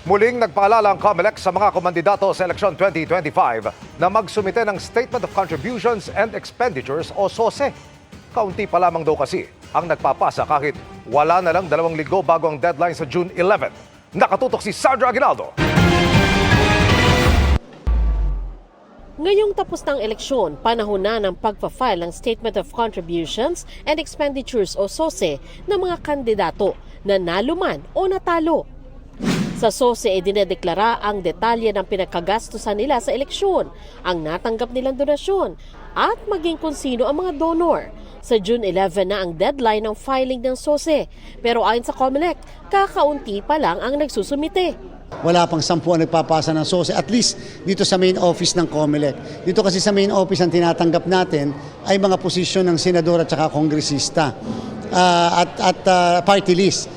Muling nagpaalala ang COMELEC sa mga komandidato sa eleksyon 2025 na magsumite ng Statement of Contributions and Expenditures o SOSE. Kaunti pa lamang daw kasi ang nagpapasa kahit wala na lang 2 linggo bago ang deadline sa June 11. Nakatutok si Sandra Aguinaldo. Ngayong tapos ng eleksyon, panahon na ng pagpa-file ng Statement of Contributions and Expenditures o SOSE ng mga kandidato na naluman o natalo. Sa SOSE ay dinedeklara ang detalye ng pinagkagastusan nila sa eleksyon, ang natanggap nilang donasyon, at maging kung sino ang mga donor. Sa June 11 na ang deadline ng filing ng SOSE, pero ayon sa COMELEC, kakaunti pa lang ang nagsusumite. Wala pang 10 ang nagpapasa ng SOSE, at least dito sa main office ng COMELEC. Dito kasi sa main office ang tinatanggap natin ay mga posisyon ng senador at saka kongresista at party list.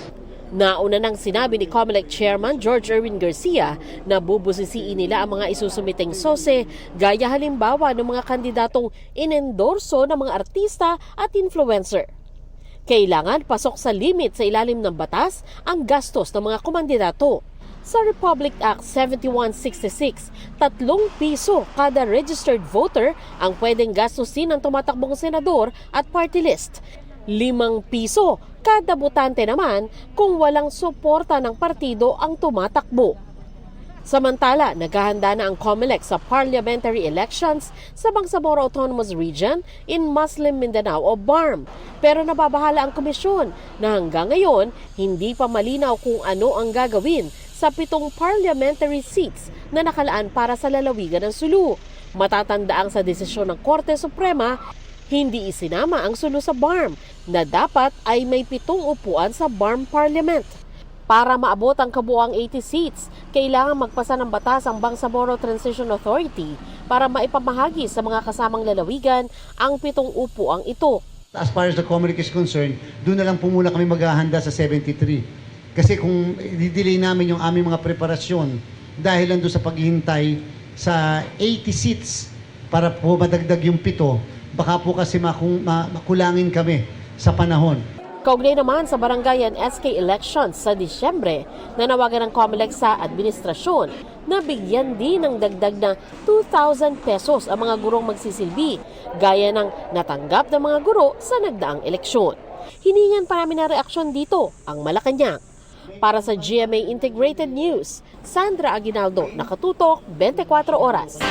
Nauna nang sinabi ni COMELEC Chairman George Erwin Garcia na bubusisiin nila ang mga isusumiteng SOSE gaya halimbawa ng mga kandidatong inendorso ng mga artista at influencer. Kailangan pasok sa limit sa ilalim ng batas ang gastos ng mga komandidato. Sa Republic Act 7166, 3 piso kada registered voter ang pwedeng gastusin ng tumatakbong senador at party list. 5 piso kada botante naman kung walang suporta ng partido ang tumatakbo. Samantala, naghahanda na ang COMELEC sa parliamentary elections sa Bangsamoro Autonomous Region in Muslim Mindanao o BARM. Pero nababahala ang komisyon na hanggang ngayon hindi pa malinaw kung ano ang gagawin sa 7 parliamentary seats na nakalaan para sa lalawigan ng Sulu. Matatandaang sa desisyon ng Korte Suprema, hindi isinama ang Sulu sa BARM na dapat ay may 7 upuan sa BARM Parliament. Para maabot ang kabuuang 80 seats, kailangan magpasa ng batas ang Bangsamoro Transition Authority para maipamahagi sa mga kasamang lalawigan ang 7 upuang ito. As far as the COMELEC is concerned, doon na lang po muna kami maghahanda sa 73. Kasi kung i-delay namin yung aming mga preparasyon dahil lang doon sa paghihintay sa 80 seats para po madagdag yung 7, baka po kasi makulangin kami sa panahon. Kaugnay naman sa barangay and SK elections sa Disyembre, nanawagan ng COMELEC sa administrasyon na bigyan din ng dagdag na 2,000 pesos ang mga gurong magsisilbi, gaya ng natanggap ng mga guro sa nagdaang eleksyon. Hiningan pa namin na reaksyon dito ang Malacanang. Para sa GMA Integrated News, Sandra Aguinaldo, nakatutok 24 oras.